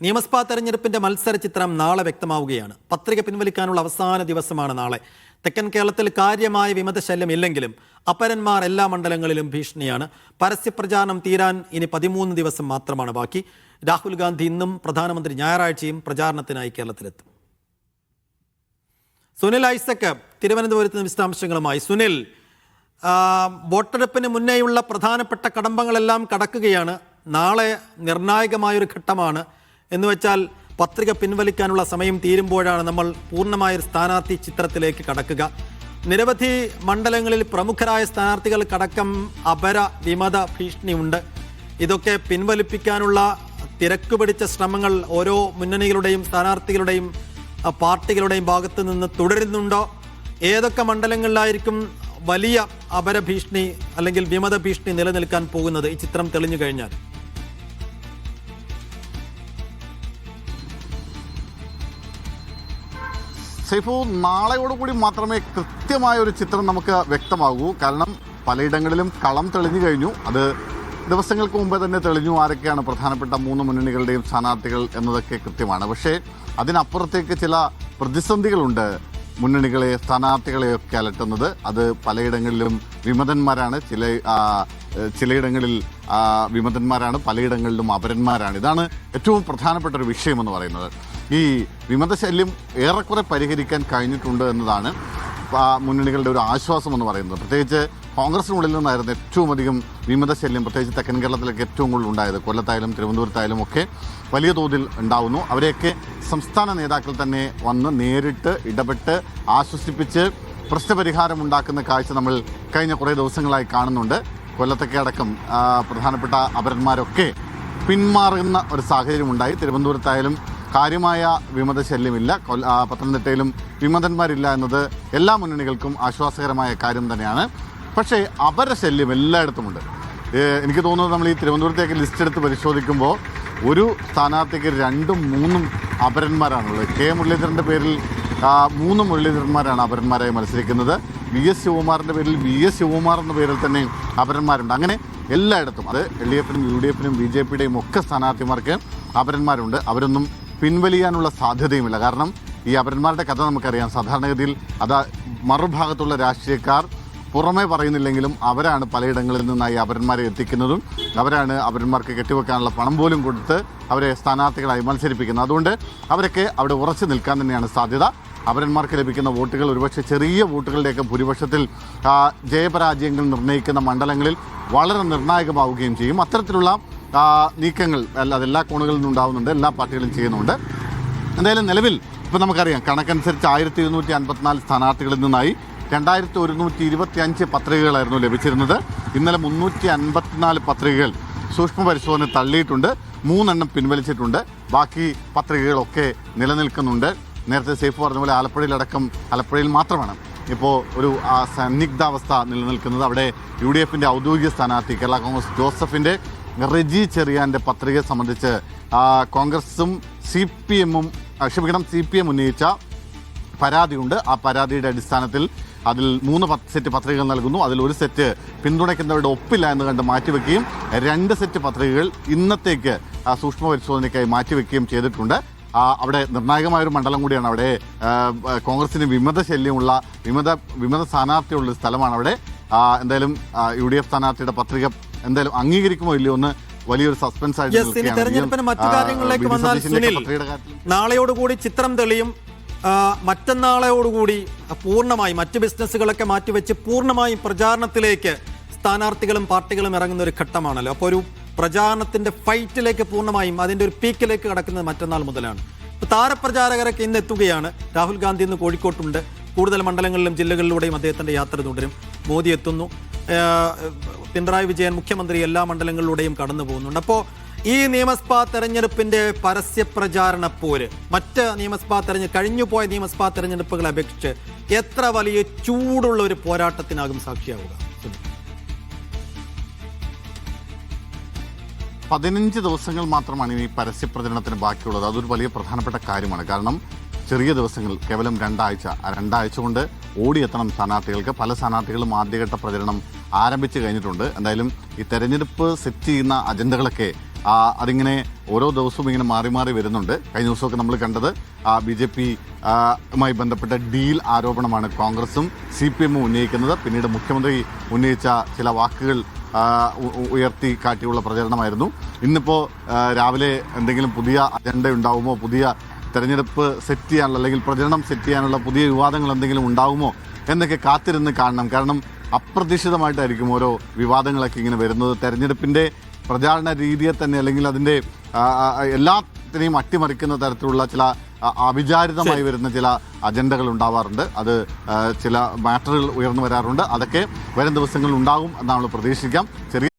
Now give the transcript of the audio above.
നിയമസഭാ തെരഞ്ഞെടുപ്പിന്റെ മത്സര ചിത്രം നാളെ വ്യക്തമാവുകയാണ്. പത്രിക പിൻവലിക്കാനുള്ള അവസാന ദിവസമാണ് നാളെ. തെക്കൻ കേരളത്തിൽ കാര്യമായ വിമതശല്യം ഇല്ലെങ്കിലും അപരന്മാർ എല്ലാ മണ്ഡലങ്ങളിലും ഭീഷണിയാണ്. പരസ്യപ്രചാരണം തീരാൻ ഇനി 13 ദിവസം മാത്രമാണ് ബാക്കി. രാഹുൽ ഗാന്ധി ഇന്നും പ്രധാനമന്ത്രി ഞായറാഴ്ചയും പ്രചാരണത്തിനായി കേരളത്തിലെത്തും. സുനിൽ ഐസക് തിരുവനന്തപുരത്ത് നിന്ന് വിശദാംശങ്ങളുമായി. സുനിൽ, വോട്ടെടുപ്പിന് മുന്നേയുള്ള പ്രധാനപ്പെട്ട കടമ്പകളെല്ലാം കടക്കുകയാണ്. നാളെ നിർണായകമായൊരു ഘട്ടമാണ്. എന്നുവെച്ചാൽ പത്രിക പിൻവലിക്കാനുള്ള സമയം തീരുമ്പോഴാണ് നമ്മൾ പൂർണ്ണമായൊരു സ്ഥാനാർത്ഥി ചിത്രത്തിലേക്ക് കടക്കുക. നിരവധി മണ്ഡലങ്ങളിൽ പ്രമുഖരായ സ്ഥാനാർത്ഥികൾക്കടക്കം അപര വിമത ഭീഷണിയുണ്ട്. ഇതൊക്കെ പിൻവലിപ്പിക്കാനുള്ള തിരക്ക് പിടിച്ച ശ്രമങ്ങൾ ഓരോ മുന്നണികളുടെയും സ്ഥാനാർത്ഥികളുടെയും പാർട്ടികളുടെയും ഭാഗത്ത് നിന്ന് തുടരുന്നുണ്ടോ? ഏതൊക്കെ മണ്ഡലങ്ങളിലായിരിക്കും വലിയ അപരഭീഷണി അല്ലെങ്കിൽ വിമത ഭീഷണി നിലനിൽക്കാൻ പോകുന്നത് ഈ ചിത്രം തെളിഞ്ഞു കഴിഞ്ഞാൽ? സൈഫു, നാളെയോടുകൂടി മാത്രമേ കൃത്യമായ ഒരു ചിത്രം നമുക്ക് വ്യക്തമാകൂ. കാരണം പലയിടങ്ങളിലും കളം തെളിഞ്ഞു കഴിഞ്ഞു. അത് ദിവസങ്ങൾക്ക് മുമ്പേ തന്നെ തെളിഞ്ഞു ആരൊക്കെയാണ് പ്രധാനപ്പെട്ട 3 മുന്നണികളുടെയും സ്ഥാനാർത്ഥികൾ എന്നതൊക്കെ കൃത്യമാണ്. പക്ഷേ അതിനപ്പുറത്തേക്ക് ചില പ്രതിസന്ധികളുണ്ട് മുന്നണികളെ സ്ഥാനാർത്ഥികളെയൊക്കെ അലട്ടുന്നത്. അത് പലയിടങ്ങളിലും വിമതന്മാരാണ്, ചിലയിടങ്ങളിൽ വിമതന്മാരാണ്, പലയിടങ്ങളിലും അപരന്മാരാണ്. ഇതാണ് ഏറ്റവും പ്രധാനപ്പെട്ട ഒരു വിഷയമെന്ന് പറയുന്നത്. ഈ വിമതശല്യം ഏറെക്കുറെ പരിഹരിക്കാൻ കഴിഞ്ഞിട്ടുണ്ട് എന്നതാണ് മുന്നണികളുടെ ഒരു ആശ്വാസം എന്ന് പറയുന്നത്. പ്രത്യേകിച്ച് കോൺഗ്രസിനുള്ളിൽ നിന്നായിരുന്നു ഏറ്റവും അധികം വിമതശല്യം, പ്രത്യേകിച്ച് തെക്കൻ കേരളത്തിലൊക്കെ ഏറ്റവും കൂടുതൽ ഉണ്ടായത്. കൊല്ലത്തായാലും തിരുവനന്തപുരത്തായാലും ഒക്കെ വലിയ തോതിൽ ഉണ്ടാവുന്നു. അവരെയൊക്കെ സംസ്ഥാന നേതാക്കൾ തന്നെ വന്ന് നേരിട്ട് ഇടപെട്ട് ആശ്വസിപ്പിച്ച് പ്രശ്നപരിഹാരം ഉണ്ടാക്കുന്ന കാഴ്ച നമ്മൾ കഴിഞ്ഞ കുറേ ദിവസങ്ങളായി കാണുന്നുണ്ട്. കൊല്ലത്തൊക്കെ അടക്കം പ്രധാനപ്പെട്ട അപരന്മാരൊക്കെ പിന്മാറുന്ന ഒരു സാഹചര്യമുണ്ടായി. തിരുവനന്തപുരത്തായാലും കാര്യമായ വിമതശല്യമില്ല, പത്തനംതിട്ടയിലും വിമതന്മാരില്ല എന്നത് എല്ലാ മുന്നണികൾക്കും ആശ്വാസകരമായ കാര്യം തന്നെയാണ്. പക്ഷേ അപരശല്യം എല്ലായിടത്തുമുണ്ട്. എനിക്ക് തോന്നുന്നത് നമ്മൾ ഈ തിരുവനന്തപുരത്തേക്ക് ലിസ്റ്റ് എടുത്ത് പരിശോധിക്കുമ്പോൾ ഒരു സ്ഥാനാർത്ഥിക്ക് 2ഉം 3ഉം അപരന്മാരാണുള്ളത്. കെ മുരളീധരൻ്റെ പേരിൽ 3 മുരളീധരന്മാരാണ് അപരന്മാരായി മത്സരിക്കുന്നത്. VS ശിവകുമാറിൻ്റെ പേരിൽ VS ശിവകുമാർ എന്ന പേരിൽ തന്നെ അപരന്മാരുണ്ട്. അങ്ങനെ എല്ലായിടത്തും അത് LDFനും UDFനും BJPയുടെയും ഒക്കെ സ്ഥാനാർത്ഥിമാർക്ക് അപരന്മാരുണ്ട്. അവരൊന്നും പിൻവലിയാനുള്ള സാധ്യതയുമില്ല. കാരണം ഈ അപരന്മാരുടെ കഥ നമുക്കറിയാം. സാധാരണഗതിയിൽ അത് മറുഭാഗത്തുള്ള രാഷ്ട്രീയക്കാർ പുറമേ പറയുന്നില്ലെങ്കിലും അവരാണ് പലയിടങ്ങളിൽ നിന്നായി അപരന്മാരെ എത്തിക്കുന്നതും അവരാണ് അപരന്മാർക്ക് കെട്ടിവെക്കാനുള്ള പണം പോലും കൊടുത്ത് അവരെ സ്ഥാനാർത്ഥികളായി മത്സരിപ്പിക്കുന്നത്. അതുകൊണ്ട് അവരൊക്കെ അവിടെ ഉറച്ചു നിൽക്കാൻ തന്നെയാണ് സാധ്യത. അപരന്മാർക്ക് ലഭിക്കുന്ന വോട്ടുകൾ ഒരുപക്ഷെ ചെറിയ വോട്ടുകളുടെയൊക്കെ ഭൂരിപക്ഷത്തിൽ ജയപരാജയങ്ങൾ നിർണ്ണയിക്കുന്ന മണ്ഡലങ്ങളിൽ വളരെ നിർണായകമാവുകയും ചെയ്യും. അത്തരത്തിലുള്ള നീക്കങ്ങൾ അതെല്ലാ കോണുകളിൽ നിന്നുണ്ടാവുന്നുണ്ട്, എല്ലാ പാർട്ടികളും ചെയ്യുന്നുണ്ട്. എന്തായാലും നിലവിൽ ഇപ്പോൾ നമുക്കറിയാം കണക്കനുസരിച്ച് 1254 സ്ഥാനാർത്ഥികളിൽ നിന്നായി 2125 പത്രികകളായിരുന്നു ലഭിച്ചിരുന്നത്. ഇന്നലെ 354 പത്രികകൾ സൂക്ഷ്മ പരിശോധന തള്ളിയിട്ടുണ്ട്. 3 എണ്ണം പിൻവലിച്ചിട്ടുണ്ട്. ബാക്കി പത്രികകളൊക്കെ നിലനിൽക്കുന്നുണ്ട്. നേരത്തെ സേഫ് പറഞ്ഞ പോലെ ആലപ്പുഴയിൽ മാത്രമാണ് ഇപ്പോൾ ഒരു സന്നിഗ്ധാവസ്ഥ നിലനിൽക്കുന്നത്. അവിടെ UDFൻ്റെ ഔദ്യോഗിക സ്ഥാനാർത്ഥി കേരള കോൺഗ്രസ് ജോസഫിൻ്റെ റെജി ചെറിയാൻ്റെ പത്രിക സംബന്ധിച്ച് കോൺഗ്രസും CPM ഉന്നയിച്ച പരാതിയുണ്ട്. ആ പരാതിയുടെ അടിസ്ഥാനത്തിൽ അതിൽ 3 സെറ്റ് പത്രികകൾ നൽകുന്നു. അതിൽ ഒരു സെറ്റ് പിന്തുണയ്ക്കുന്നവരുടെ ഒപ്പില്ല എന്ന് കണ്ട് മാറ്റിവെക്കുകയും 2 സെറ്റ് പത്രികകൾ ഇന്നത്തേക്ക് സൂക്ഷ്മ പരിശോധനയ്ക്കായി മാറ്റിവെക്കുകയും ചെയ്തിട്ടുണ്ട്. അവിടെ നിർണായകമായൊരു മണ്ഡലം കൂടിയാണ്. അവിടെ കോൺഗ്രസിന് വിമത സ്ഥാനാർത്ഥിയുള്ള സ്ഥലമാണ് അവിടെ. എന്തായാലും UDF സ്ഥാനാർത്ഥിയുടെ പത്രിക എന്തായാലും അംഗീകരിക്കുമോ ഇല്ലയോ എന്ന് വലിയൊരു സസ്പെൻസ് ആയിട്ട് തെരഞ്ഞെടുപ്പിന് മറ്റു കാര്യങ്ങളിലേക്ക് വന്നാൽ സുനിൽ, നാളെയോടുകൂടി ചിത്രം തെളിയും. മറ്റന്നാളെയോടുകൂടി പൂർണ്ണമായും മറ്റ് ബിസിനസ്സുകളൊക്കെ മാറ്റിവെച്ച് പൂർണ്ണമായും പ്രചാരണത്തിലേക്ക് സ്ഥാനാർത്ഥികളും പാർട്ടികളും ഇറങ്ങുന്ന ഒരു ഘട്ടമാണല്ലോ. അപ്പോൾ ഒരു പ്രചാരണത്തിന്റെ ഫൈറ്റിലേക്ക് പൂർണ്ണമായും അതിന്റെ ഒരു പീക്കിലേക്ക് കടക്കുന്നത് മറ്റന്നാൾ മുതലാണ്. താരപ്രചാരകരൊക്കെ ഇന്ന് എത്തുകയാണ്. രാഹുൽ ഗാന്ധി ഇന്ന് കോഴിക്കോട്ടുണ്ട്. കൂടുതൽ മണ്ഡലങ്ങളിലും ജില്ലകളിലൂടെയും അദ്ദേഹത്തിന്റെ യാത്ര തുടരും. മോദി എത്തുന്നു. പിണറായി വിജയൻ മുഖ്യമന്ത്രി എല്ലാ മണ്ഡലങ്ങളിലൂടെയും കടന്നു പോകുന്നുണ്ട്. അപ്പോൾ ഈ നിയമസഭാ തെരഞ്ഞെടുപ്പിന്റെ പരസ്യപ്രചാരണ പോര് മറ്റ് കഴിഞ്ഞുപോയ നിയമസഭാ തെരഞ്ഞെടുപ്പുകളെ അപേക്ഷിച്ച് എത്ര വലിയ ചൂടുള്ള ഒരു പോരാട്ടത്തിനാകും സാക്ഷിയാവുക? 15 ദിവസങ്ങൾ മാത്രമാണ് ഈ പരസ്യപ്രചരണത്തിന് ബാക്കിയുള്ളത്. അതൊരു വലിയ പ്രധാനപ്പെട്ട കാര്യമാണ്. കാരണം ചെറിയ ദിവസങ്ങൾ, കേവലം 2 ആഴ്ച കൊണ്ട് ഓടിയെത്തണം സ്ഥാനാർത്ഥികൾക്ക്. പല സ്ഥാനാർത്ഥികളും ആദ്യഘട്ട പ്രചരണം ആരംഭിച്ചു കഴിഞ്ഞിട്ടുണ്ട്. എന്തായാലും ഈ തെരഞ്ഞെടുപ്പ് സെറ്റ് ചെയ്യുന്ന അജണ്ടകളൊക്കെ അതിങ്ങനെ ഓരോ ദിവസവും ഇങ്ങനെ മാറി മാറി വരുന്നുണ്ട്. കഴിഞ്ഞ ദിവസമൊക്കെ നമ്മൾ കണ്ടത് BJP യുമായി ബന്ധപ്പെട്ട ഡീൽ ആരോപണമാണ് കോൺഗ്രസും CPM ഉന്നയിക്കുന്നത്. പിന്നീട് മുഖ്യമന്ത്രി ഉന്നയിച്ച ചില വാക്കുകൾ ഉയർത്തി കാട്ടിയുള്ള പ്രചരണമായിരുന്നു. ഇന്നിപ്പോൾ രാവിലെ എന്തെങ്കിലും പുതിയ അജണ്ട ഉണ്ടാവുമോ, പുതിയ തെരഞ്ഞെടുപ്പ് സെറ്റ് ചെയ്യാനുള്ള അല്ലെങ്കിൽ പ്രചരണം സെറ്റ് ചെയ്യാനുള്ള പുതിയ വിവാദങ്ങൾ എന്തെങ്കിലും ഉണ്ടാവുമോ എന്നൊക്കെ കാത്തിരുന്ന് കാണണം. കാരണം അപ്രതീക്ഷിതമായിട്ടായിരിക്കും ഓരോ വിവാദങ്ങളൊക്കെ ഇങ്ങനെ വരുന്നത്. തെരഞ്ഞെടുപ്പിൻ്റെ പ്രചാരണ രീതിയെ തന്നെ അല്ലെങ്കിൽ അതിൻ്റെ എല്ലാത്തിനെയും അട്ടിമറിക്കുന്ന തരത്തിലുള്ള ചില അവിചാരിതമായി വരുന്ന ചില അജണ്ടകൾ ഉണ്ടാവാറുണ്ട്. അത് ചില മാറ്ററുകൾ ഉയർന്നു വരാറുണ്ട്. അതൊക്കെ വരും ദിവസങ്ങളിൽ ഉണ്ടാകും എന്നാണ് പ്രതീക്ഷിക്കാം. ചെറിയ